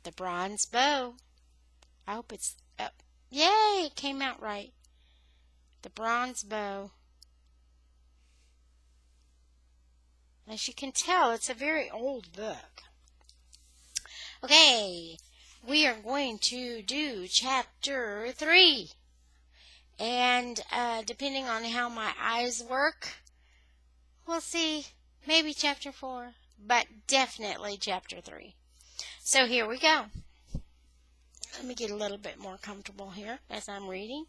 The bronze bow. I hope it's up. Yay, it came out right. The bronze bow. As you can tell, it's a very old book. Okay, we are going to do chapter 3. And depending on how my eyes work, we'll see. Maybe chapter 4, but definitely chapter 3. So here we go. Let me get a little bit more comfortable here as I'm reading.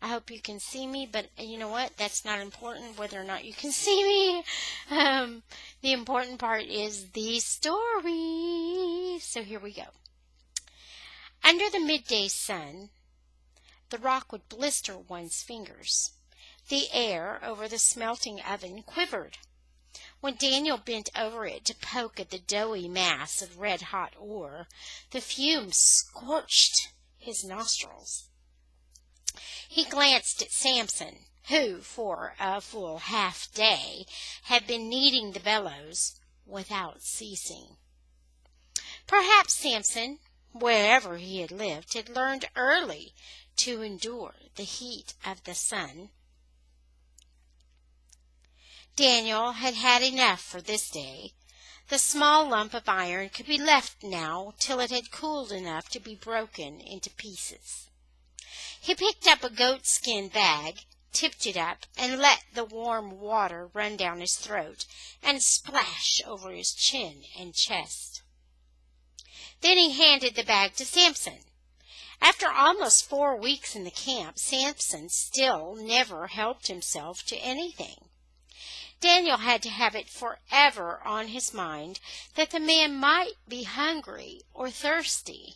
I hope you can see me, but you know what? That's not important whether or not you can see me. The important part is the story. So here we go. Under the midday sun, the rock would blister one's fingers. The air over the smelting oven quivered. When Daniel bent over it to poke at the doughy mass of red-hot ore, the fumes scorched his nostrils. He glanced at Samson, who, for a full half-day, had been kneading the bellows without ceasing. Perhaps Samson, wherever he had lived, had learned early to endure the heat of the sun. Daniel had had enough for this day. The small lump of iron could be left now till it had cooled enough to be broken into pieces. He picked up a goatskin bag, tipped it up, and let the warm water run down his throat and splash over his chin and chest. Then he handed the bag to Samson. After almost 4 weeks in the camp, Samson still never helped himself to anything. Daniel had to have it forever on his mind that the man might be hungry or thirsty.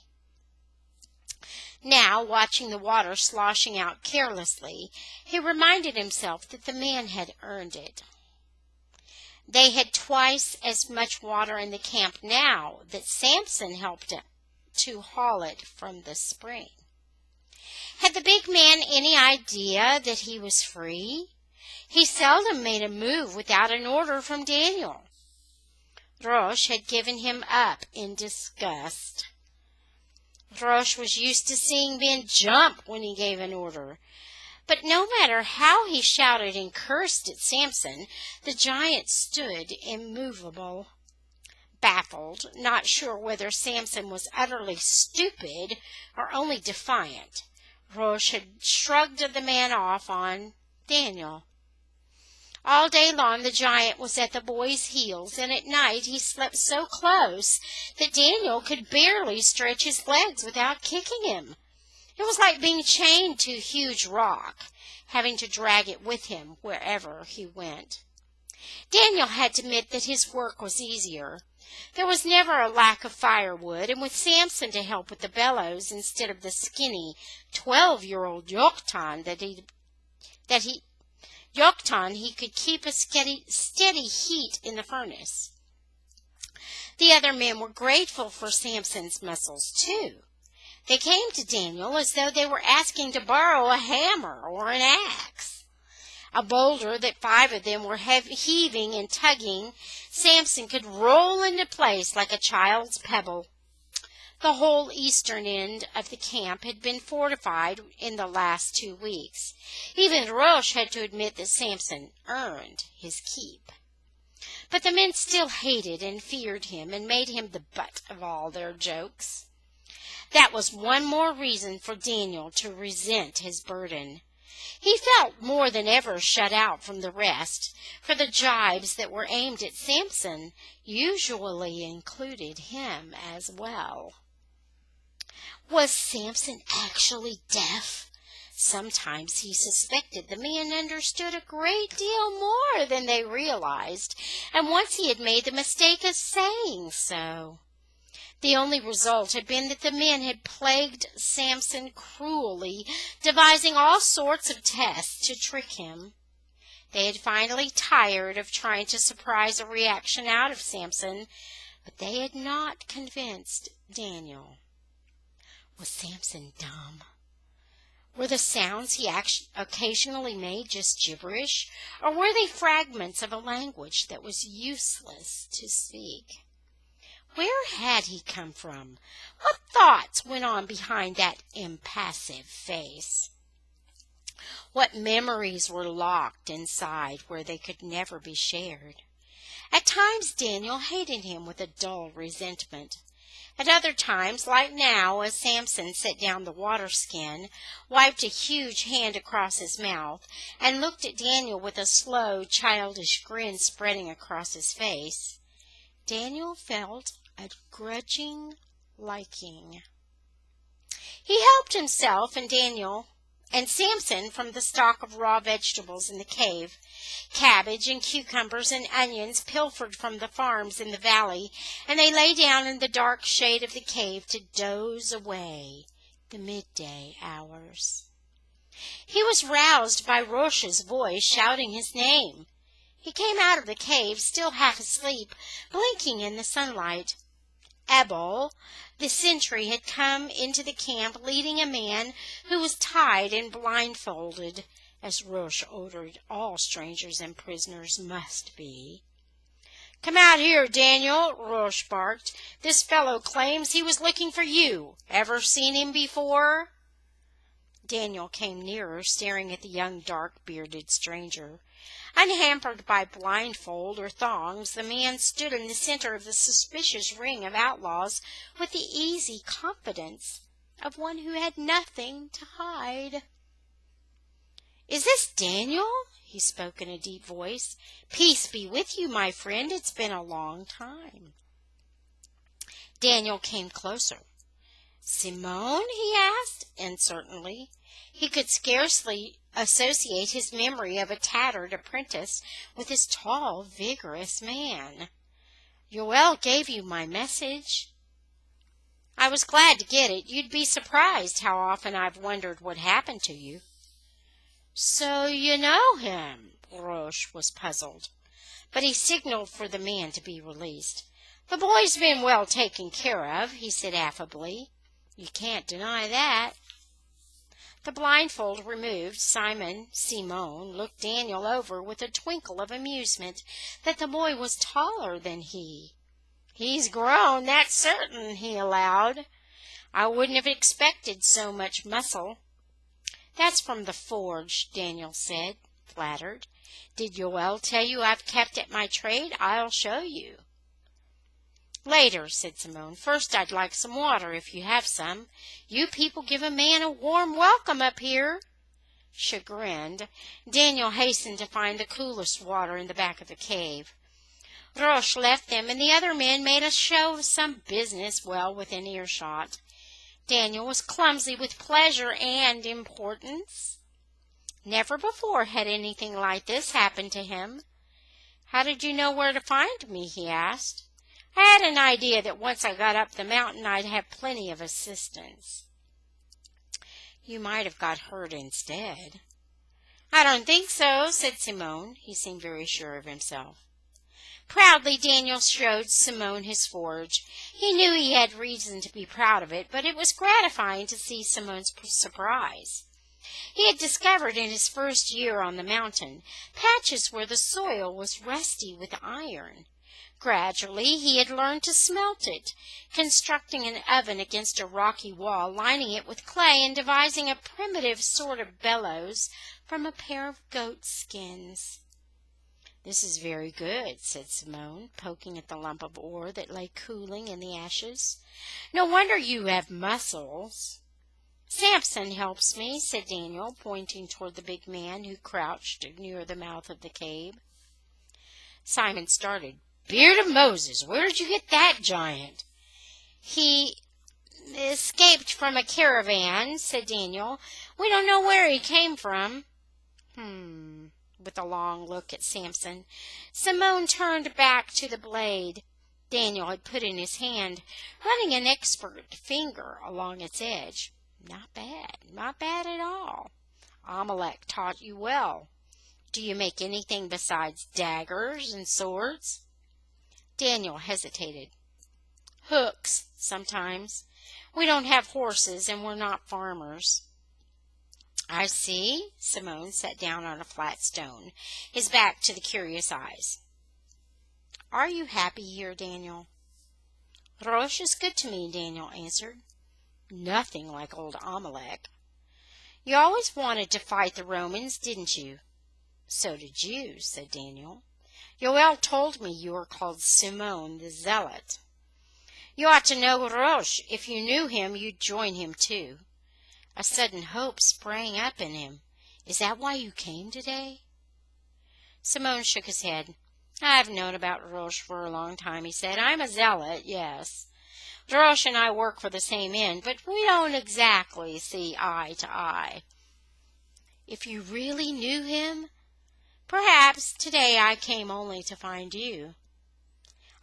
Now, watching the water sloshing out carelessly, he reminded himself that the man had earned it. They had twice as much water in the camp now that Samson helped to haul it from the spring. Had the big man any idea that he was free? He seldom made a move without an order from Daniel. Rosh had given him up in disgust. Rosh was used to seeing men jump when he gave an order. But no matter how he shouted and cursed at Samson, the giant stood immovable. Baffled, not sure whether Samson was utterly stupid or only defiant, Rosh had shrugged the man off on Daniel. All day long the giant was at the boy's heels, and at night he slept so close that Daniel could barely stretch his legs without kicking him. It was like being chained to a huge rock, having to drag it with him wherever he went. Daniel had to admit that his work was easier. There was never a lack of firewood, and with Samson to help with the bellows instead of the skinny 12-year-old Yoktan he could keep a steady heat in the furnace. The other men were grateful for Samson's muscles, too. They came to Daniel as though they were asking to borrow a hammer or an axe. A boulder that 5 of them were heaving and tugging, Samson could roll into place like a child's pebble. The whole eastern end of the camp had been fortified in the last 2 weeks. Even Rosh had to admit that Samson earned his keep. But the men still hated and feared him and made him the butt of all their jokes. That was one more reason for Daniel to resent his burden. He felt more than ever shut out from the rest, for the jibes that were aimed at Samson usually included him as well. Was Samson actually deaf? Sometimes he suspected the man understood a great deal more than they realized, and once he had made the mistake of saying so. The only result had been that the men had plagued Samson cruelly, devising all sorts of tests to trick him. They had finally tired of trying to surprise a reaction out of Samson, but they had not convinced Daniel. Was Samson dumb? Were the sounds he occasionally made just gibberish, or were they fragments of a language that was useless to speak? Where had he come from? What thoughts went on behind that impassive face? What memories were locked inside where they could never be shared? At times Daniel hated him with a dull resentment. At other times, like now, as Samson set down the water skin, wiped a huge hand across his mouth, and looked at Daniel with a slow, childish grin spreading across his face, Daniel felt a grudging liking. He helped himself and Samson from the stock of raw vegetables in the cave. Cabbage and cucumbers and onions pilfered from the farms in the valley, and they lay down in the dark shade of the cave to doze away the midday hours. He was roused by Rosh's voice shouting his name. He came out of the cave, still half asleep, blinking in the sunlight. Ebal, the sentry, had come into the camp leading a man who was tied and blindfolded, as Rosh ordered all strangers and prisoners must be. "Come out here, Daniel," Rosh barked. "This fellow claims he was looking for you. Ever seen him before?" Daniel came nearer, staring at the young dark-bearded stranger. Unhampered by blindfold or thongs, the man stood in the center of the suspicious ring of outlaws with the easy confidence of one who had nothing to hide. "Is this Daniel?" He spoke in a deep voice. "Peace be with you, my friend. It's been a long time." Daniel came closer. "Simone?" he asked, uncertainly. He could scarcely associate his memory of a tattered apprentice with this tall, vigorous man. "Yoel gave you my message." "I was glad to get it. You'd be surprised how often I've wondered what happened to you." "So you know him?" Rosh was puzzled, but he signaled for the man to be released. "The boy's been well taken care of," he said affably. "You can't deny that." The blindfold removed, Simone looked Daniel over with a twinkle of amusement that the boy was taller than he. "He's grown, that's certain," he allowed. "I wouldn't have expected so much muscle." "That's from the forge," Daniel said, flattered. "Did Yoel tell you I've kept at my trade? I'll show you." "Later," said Simone. "First I'd like some water, if you have some. You people give a man a warm welcome up here." Chagrined, Daniel hastened to find the coolest water in the back of the cave. Rosh left them, and the other men made a show of some business well within earshot. Daniel was clumsy with pleasure and importance. Never before had anything like this happened to him. "How did you know where to find me?" he asked. "I had an idea that once I got up the mountain I'd have plenty of assistance." "You might have got hurt instead." "I don't think so," said Simone. He seemed very sure of himself. Proudly Daniel showed Simone his forge. He knew he had reason to be proud of it, but it was gratifying to see Simone's surprise. He had discovered in his first year on the mountain patches where the soil was rusty with iron. Gradually he had learned to smelt it, constructing an oven against a rocky wall, lining it with clay, and devising a primitive sort of bellows from a pair of goat skins. "This is very good," said Simone, poking at the lump of ore that lay cooling in the ashes. "No wonder you have muscles." "Samson helps me," said Daniel, pointing toward the big man who crouched near the mouth of the cave. Simon started. "Beard of Moses, where did you get that giant?" "He escaped from a caravan," said Daniel. "We don't know where he came from." With a long look at Samson, Simone turned back to the blade Daniel had put in his hand, running an expert finger along its edge. "Not bad at all. Amalek taught you well. Do you make anything besides daggers and swords?" Daniel hesitated. "Hooks, sometimes. We don't have horses, and we're not farmers." "I see." Simone sat down on a flat stone, his back to the curious eyes. "Are you happy here, Daniel?" Rosh is good to me, Daniel answered. Nothing like old Amalek. You always wanted to fight the Romans, didn't you? So did you, said Daniel. Yoel told me you were called Simone the Zealot. You ought to know Rosh. If you knew him, you'd join him too. A sudden hope sprang up in him. Is that why you came today? Simone shook his head. I've known about Rosh for a long time, he said. I'm a zealot, yes. Rosh and I work for the same end, but we don't exactly see eye to eye. If you really knew him, perhaps today I came only to find you.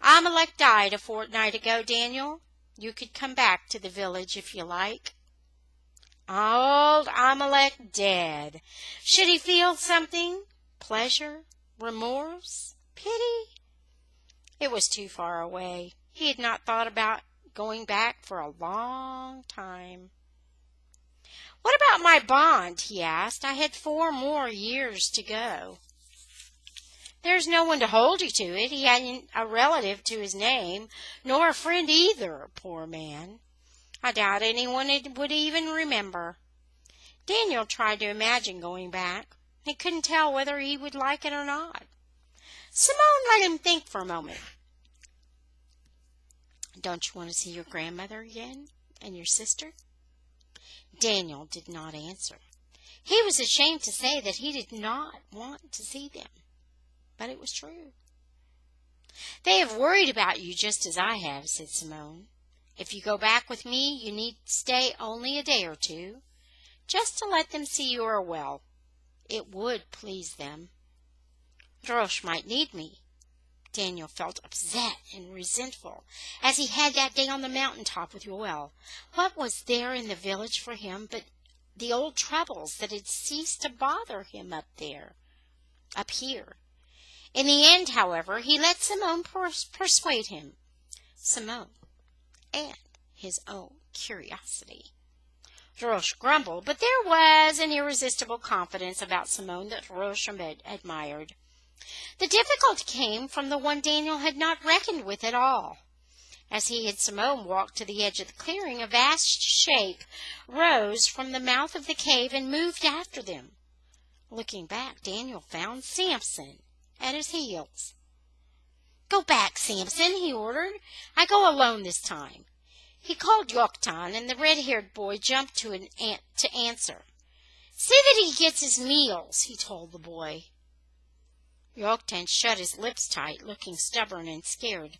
Amalek died a fortnight ago, Daniel. You could come back to the village if you like. Old Amalek dead. Should he feel something? Pleasure? Remorse? Pity? It was too far away. He had not thought about going back for a long time. What about my bond? He asked. I had 4 more years to go. There's no one to hold you to it. He hadn't a relative to his name, nor a friend either, poor man. I doubt anyone would even remember. Daniel tried to imagine going back. He couldn't tell whether he would like it or not. Simone let him think for a moment. Don't you want to see your grandmother again, and your sister? Daniel did not answer. He was ashamed to say that he did not want to see them, but it was true. They have worried about you just as I have, said Simone. If you go back with me, you need to stay only a day or 2, just to let them see you are well. It would please them. Rosh might need me. Daniel felt upset and resentful, as he had that day on the mountain top with Yoel. What was there in the village for him but the old troubles that had ceased to bother him up here? In the end, however, he let Simone persuade him. Simone and his own curiosity. Rosh grumbled, but there was an irresistible confidence about Simone that Rosh admired. The difficulty came from the one Daniel had not reckoned with at all. As he and Simone walked to the edge of the clearing, a vast shape rose from the mouth of the cave and moved after them. Looking back, Daniel found Samson at his heels. Go back, Samson, he ordered. I go alone this time. He called Yoktan, and the red-haired boy jumped to answer. See that he gets his meals, he told the boy. Yoktan shut his lips tight, looking stubborn and scared.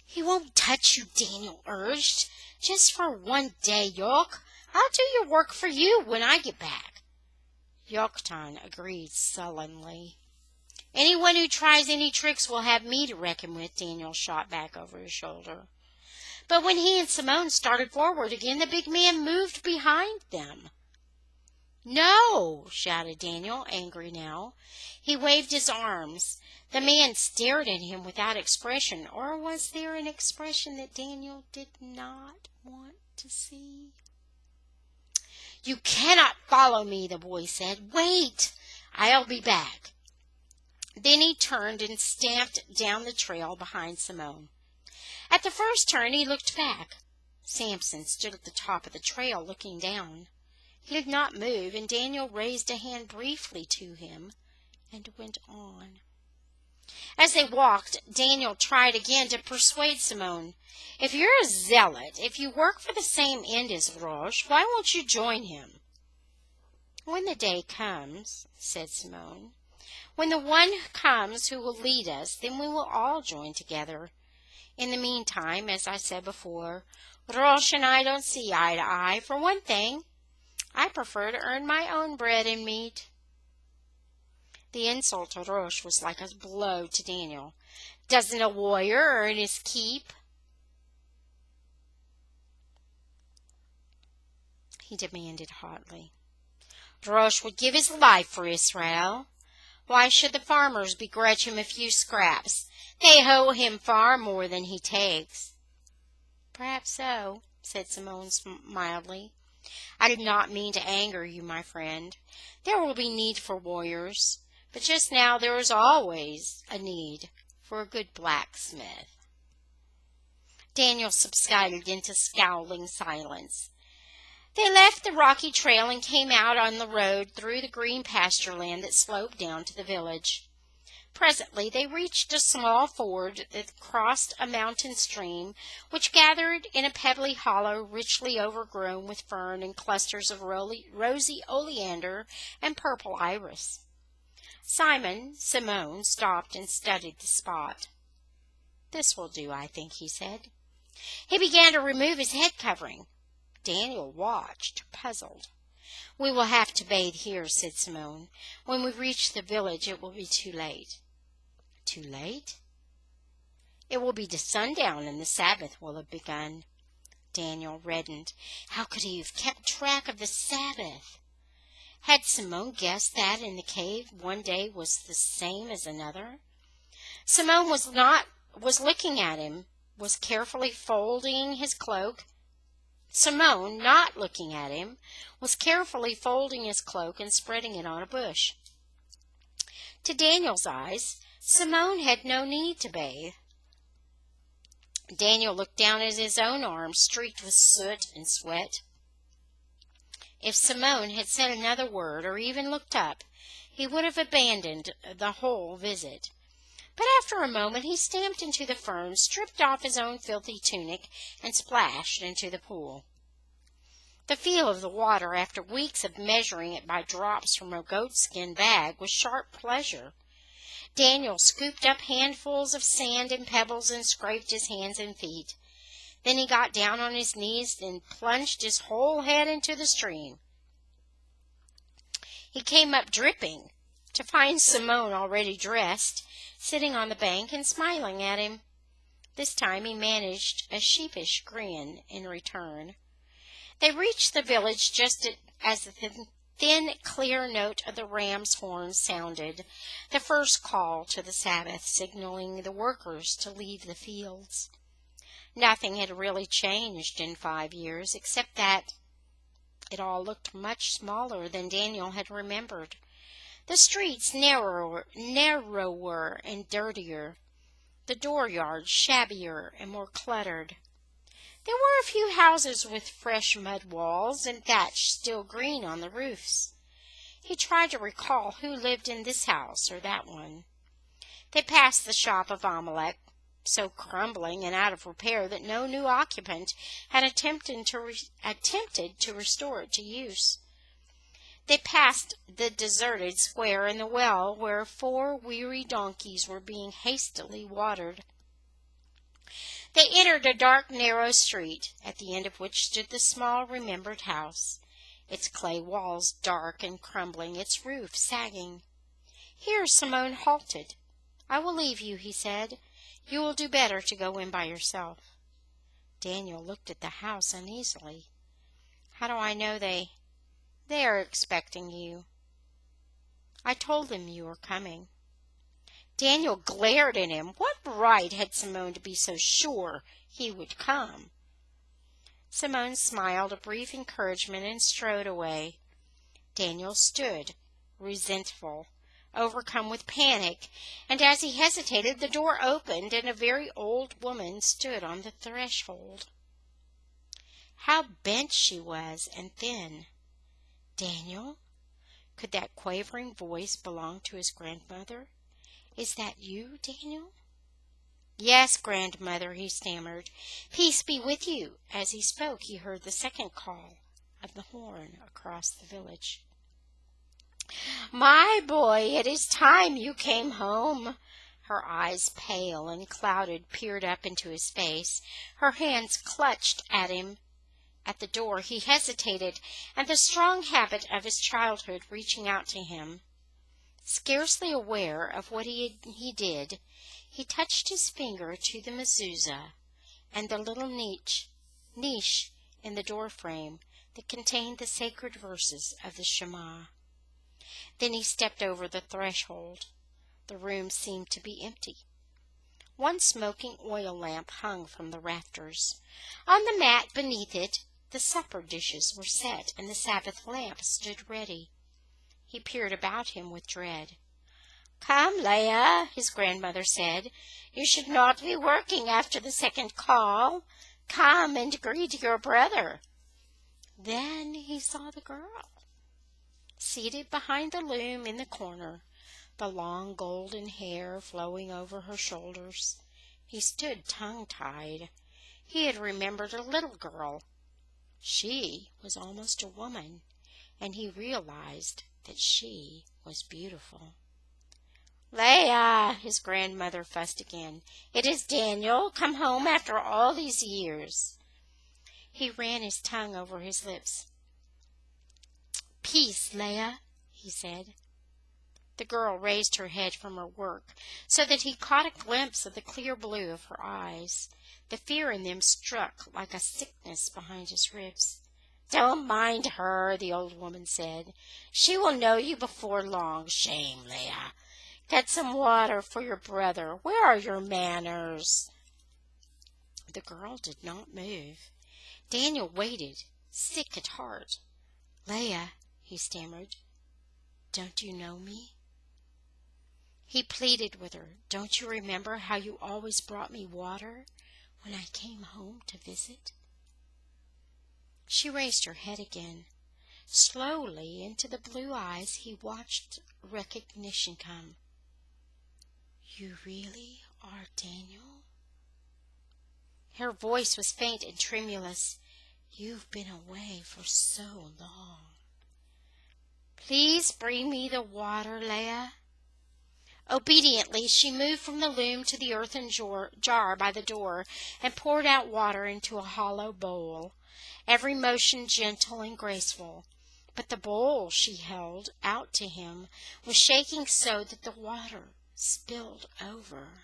He won't touch you, Daniel urged. Just for one day, Yok. I'll do your work for you when I get back. Yoktan agreed sullenly. Anyone who tries any tricks will have me to reckon with, Daniel shot back over his shoulder. But when he and Simone started forward again, the big man moved behind them. No, shouted Daniel, angry now. He waved his arms. The man stared at him without expression, or was there an expression that Daniel did not want to see? You cannot follow me, the boy said. Wait, I'll be back. Then he turned and stamped down the trail behind Simone. At the first turn, he looked back. Samson stood at the top of the trail, looking down. He did not move, and Daniel raised a hand briefly to him and went on. As they walked, Daniel tried again to persuade Simone. If you're a zealot, if you work for the same end as Rosh, why won't you join him? When the day comes, said Simone, when the one comes who will lead us, then we will all join together. In the meantime, as I said before, Rosh and I don't see eye to eye. For one thing, I prefer to earn my own bread and meat. The insult to Rosh was like a blow to Daniel. Doesn't a warrior earn his keep? He demanded hotly. Rosh would give his life for Israel. Why should the farmers begrudge him a few scraps? They owe him far more than he takes. Perhaps so, said Simone mildly. I did not mean to anger you, my friend. There will be need for warriors, but just now there is always a need for a good blacksmith. Daniel subsided into scowling silence. They left the rocky trail and came out on the road through the green pasture land that sloped down to the village. Presently they reached a small ford that crossed a mountain stream which gathered in a pebbly hollow richly overgrown with fern and clusters of rosy oleander and purple iris. Simone stopped and studied the spot. "This will do, I think," he said. He began to remove his head covering. Daniel watched, puzzled. "We will have to bathe here," said Simone. "When we reach the village it will be too late." "Too late?" "It will be to sundown and the Sabbath will have begun." Daniel reddened. How could he have kept track of the Sabbath? Had Simone guessed that in the cave one day was the same as another? Simone was looking at him, was carefully folding his cloak. Simone, not looking at him, was carefully folding his cloak and spreading it on a bush. To Daniel's eyes, Simone had no need to bathe. Daniel looked down at his own arms, streaked with soot and sweat. If Simone had said another word or even looked up, he would have abandoned the whole visit. But after a moment he stamped into the fern, stripped off his own filthy tunic, and splashed into the pool. The feel of the water, after weeks of measuring it by drops from a goatskin bag, was sharp pleasure. Daniel scooped up handfuls of sand and pebbles and scraped his hands and feet. Then he got down on his knees and plunged his whole head into the stream. He came up dripping to find Simone already dressed, sitting on the bank and smiling at him. This time he managed a sheepish grin in return. They reached the village just as the thin, clear note of the ram's horn sounded, the first call to the Sabbath, signaling the workers to leave the fields. Nothing had really changed in 5 years, except that it all looked much smaller than Daniel had remembered. The streets narrower and dirtier, the dooryards shabbier and more cluttered. There were a few houses with fresh mud walls and thatch still green on the roofs. He tried to recall who lived in this house or that one. They passed the shop of Amalek, so crumbling and out of repair that no new occupant had attempted to restore it to use. They passed the deserted square and the well where 4 weary donkeys were being hastily watered. They entered a dark, narrow street, at the end of which stood the small, remembered house, its clay walls dark and crumbling, its roof sagging. Here Simone halted. "I will leave you," he said. "You will do better to go in by yourself." Daniel looked at the house uneasily. "How do I know they are expecting you?" "I told them you were coming." Daniel glared at him. What right had Simone to be so sure he would come? Simone smiled a brief encouragement and strode away. Daniel stood, resentful, overcome with panic, and as he hesitated, the door opened and a very old woman stood on the threshold. How bent she was and thin. "Daniel?" Could that quavering voice belong to his grandmother? "Is that you, Daniel?" "Yes, grandmother," he stammered. "Peace be with you." As he spoke, he heard the second call of the horn across the village. "My boy, it is time you came home." Her eyes, pale and clouded, peered up into his face. Her hands clutched at him. At the door he hesitated, and the strong habit of his childhood reaching out to him. Scarcely aware of what he did, he touched his finger to the mezuzah and the little niche in the door frame that contained the sacred verses of the Shema. Then he stepped over the threshold. The room seemed to be empty. One smoking oil lamp hung from the rafters. On the mat beneath it, the supper dishes were set, and the Sabbath lamp stood ready. He peered about him with dread. "Come, Leah," his grandmother said. "You should not be working after the second call. Come and greet your brother." Then he saw the girl, seated behind the loom in the corner, the long golden hair flowing over her shoulders. He stood tongue-tied. He had remembered a little girl. She was almost a woman, and he realized that she was beautiful. "Leah," his grandmother fussed again. "It is Daniel, come home after all these years." He ran his tongue over his lips. "Peace, Leah," he said. The girl raised her head from her work so that he caught a glimpse of the clear blue of her eyes. The fear in them struck like a sickness behind his ribs. "Don't mind her," the old woman said. "She will know you before long. Shame, Leah. Get some water for your brother. Where are your manners?" The girl did not move. Daniel waited, sick at heart. "Leah," he stammered, "don't you know me?" He pleaded with her. "Don't you remember how you always brought me water when I came home to visit?" She raised her head again. Slowly into the blue eyes he watched recognition come. "You really are Daniel?" Her voice was faint and tremulous. "You've been away for so long." "Please bring me the water, Leah." Obediently she moved from the loom to the earthen jar by the door and poured out water into a hollow bowl, every motion gentle and graceful. But the bowl she held out to him was shaking so that the water spilled over.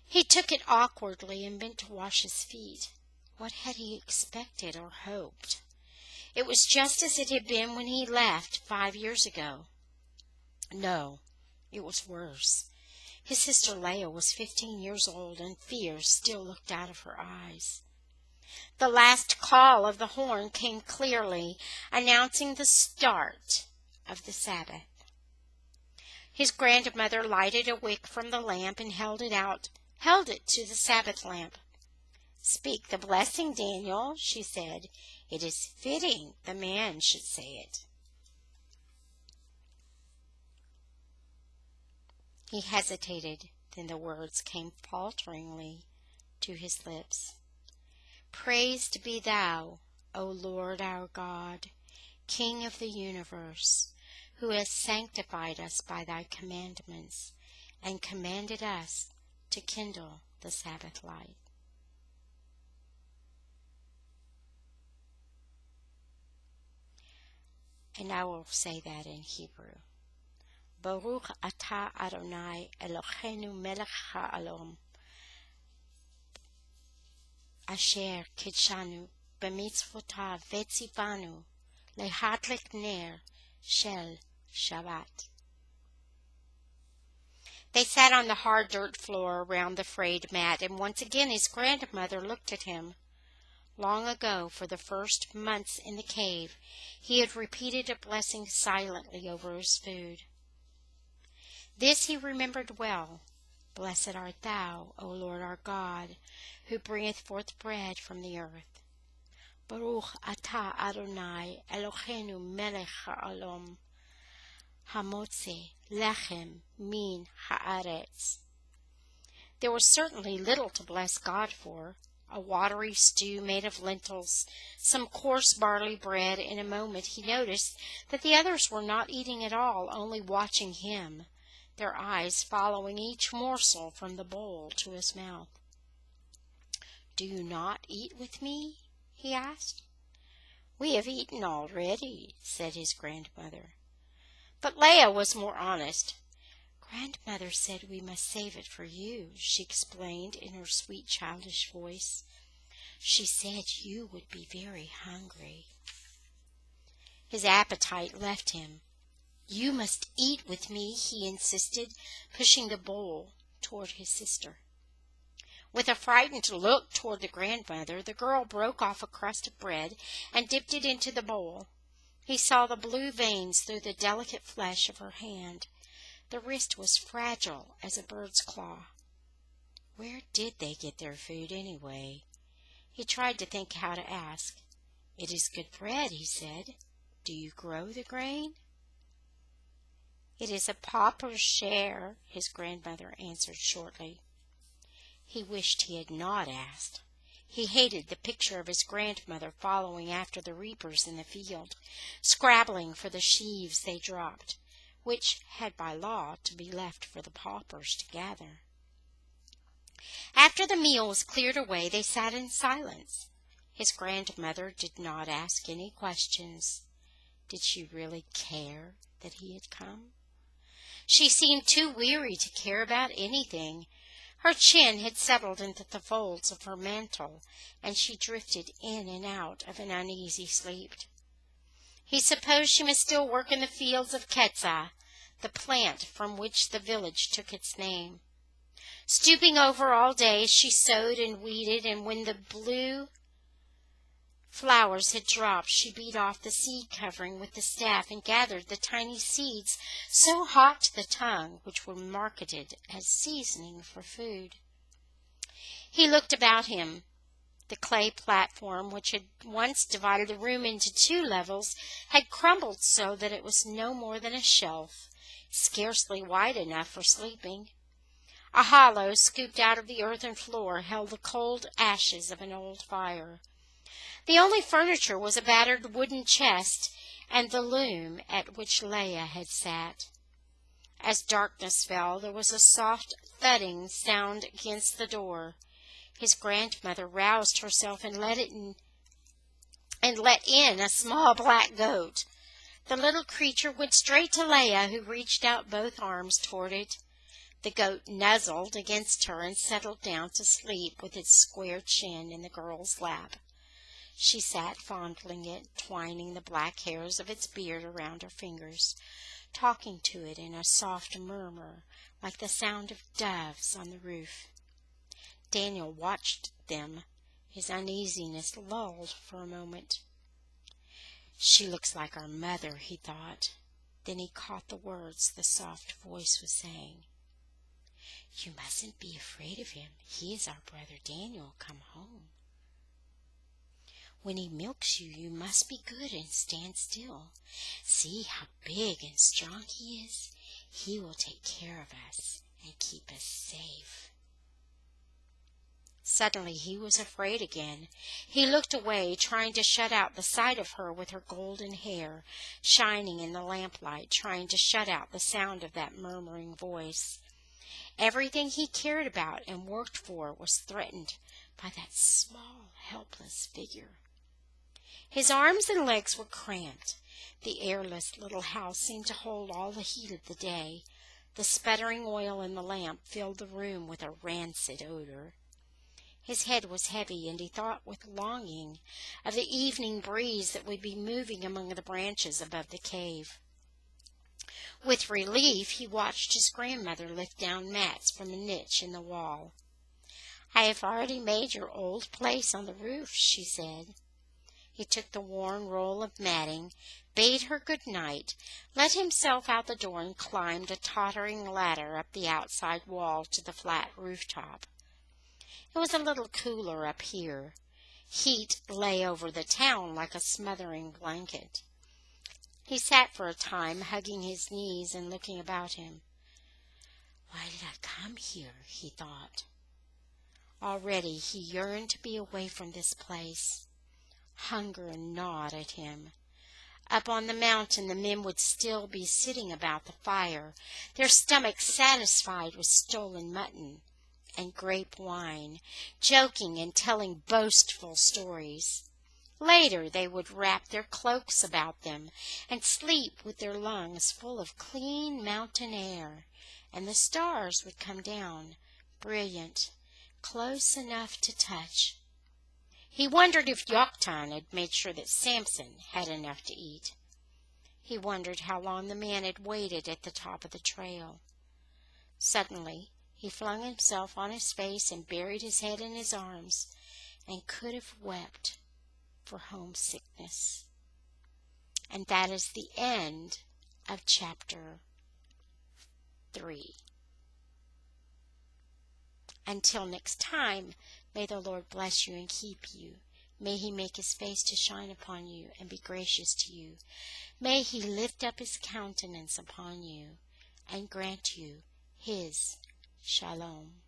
He took it awkwardly and bent to wash his feet. What had he expected or hoped? It was just as it had been when he left 5 years ago. No, it was worse. His sister Leah was 15 years old, and fear still looked out of her eyes. The last call of the horn came clearly, announcing the start of the Sabbath. His grandmother lighted a wick from the lamp and held it to the Sabbath lamp. "Speak the blessing, Daniel," she said. "It is fitting the man should say it." He hesitated, then the words came falteringly to his lips. "Praised be thou, O Lord our God, King of the universe, who has sanctified us by thy commandments, and commanded us to kindle the Sabbath light." And I will say that in Hebrew. Baruch atah Adonai Eloheinu melech ha'olam, asher kidshanu b'mitzvotav v'tzivanu lehadlik ner shel Shabbat. They sat on the hard dirt floor around the frayed mat, and once again his grandmother looked at him. Long ago, for the first months in the cave, he had repeated a blessing silently over his food. This he remembered well. "Blessed art thou, O Lord our God, who bringeth forth bread from the earth. Baruch atah Adonai Eloheinu melech ha'olam, hamotze lechem min haaretz." There was certainly little to bless God for. A watery stew made of lentils, some coarse barley bread. In a moment he noticed that the others were not eating at all, only watching him, their eyes following each morsel from the bowl to his mouth. "Do you not eat with me?" he asked. "We have eaten already," said his grandmother. But Leah was more honest. "Grandmother said we must save it for you," she explained in her sweet childish voice. "She said you would be very hungry." His appetite left him. "You must eat with me," he insisted, pushing the bowl toward his sister. With a frightened look toward the grandmother, the girl broke off a crust of bread and dipped it into the bowl. He saw the blue veins through the delicate flesh of her hand. The wrist was fragile as a bird's claw. Where did they get their food anyway? He tried to think how to ask. "It is good bread," he said. "Do you grow the grain?" "It is a pauper's share," his grandmother answered shortly. He wished he had not asked. He hated the picture of his grandmother following after the reapers in the field, scrabbling for the sheaves they dropped, which had by law to be left for the paupers to gather. After the meal was cleared away, they sat in silence. His grandmother did not ask any questions. Did she really care that he had come? She seemed too weary to care about anything. Her chin had settled into the folds of her mantle, and she drifted in and out of an uneasy sleep. He supposed she must still work in the fields of Quetzal, the plant from which the village took its name. Stooping over all day, she sowed and weeded, and when the blue flowers had dropped, she beat off the seed covering with the staff and gathered the tiny seeds so hot to the tongue, which were marketed as seasoning for food. He looked about him. The clay platform, which had once divided the room into 2 levels, had crumbled so that it was no more than a shelf, scarcely wide enough for sleeping. A hollow scooped out of the earthen floor held the cold ashes of an old fire. The only furniture was a battered wooden chest and the loom at which Leah had sat. As darkness fell, there was a soft thudding sound against the door. His grandmother roused herself and let in a small black goat. The little creature went straight to Leah, who reached out both arms toward it. The goat nuzzled against her and settled down to sleep with its square chin in the girl's lap. She sat fondling it, twining the black hairs of its beard around her fingers, talking to it in a soft murmur like the sound of doves on the roof. Daniel watched them. His uneasiness lulled for a moment. "She looks like our mother," he thought. Then he caught the words the soft voice was saying. "You mustn't be afraid of him. He is our brother Daniel come home. When he milks you, you must be good and stand still. See how big and strong he is. He will take care of us and keep us safe." Suddenly he was afraid again. He looked away, trying to shut out the sight of her with her golden hair shining in the lamplight, trying to shut out the sound of that murmuring voice. Everything he cared about and worked for was threatened by that small, helpless figure. His arms and legs were cramped. The airless little house seemed to hold all the heat of the day. The sputtering oil in the lamp filled the room with a rancid odor. His head was heavy, and he thought with longing of the evening breeze that would be moving among the branches above the cave. With relief, he watched his grandmother lift down mats from a niche in the wall. "I have already made your old place on the roof," she said. He took the worn roll of matting, bade her good night, let himself out the door, and climbed a tottering ladder up the outside wall to the flat rooftop. It was a little cooler up here. Heat lay over the town like a smothering blanket. He sat for a time, hugging his knees and looking about him. "Why did I come here?" he thought. Already he yearned to be away from this place. Hunger gnawed at him. Up on the mountain the men would still be sitting about the fire, their stomachs satisfied with stolen mutton and grape wine, joking and telling boastful stories. Later they would wrap their cloaks about them and sleep with their lungs full of clean mountain air, and the stars would come down, brilliant, close enough to touch. He wondered if Yoktan had made sure that Samson had enough to eat. He wondered how long the man had waited at the top of the trail. Suddenly he flung himself on his face and buried his head in his arms, and could have wept for homesickness. And that is the end of chapter 3. Until next time, may the Lord bless you and keep you. May he make his face to shine upon you and be gracious to you. May he lift up his countenance upon you and grant you his shalom.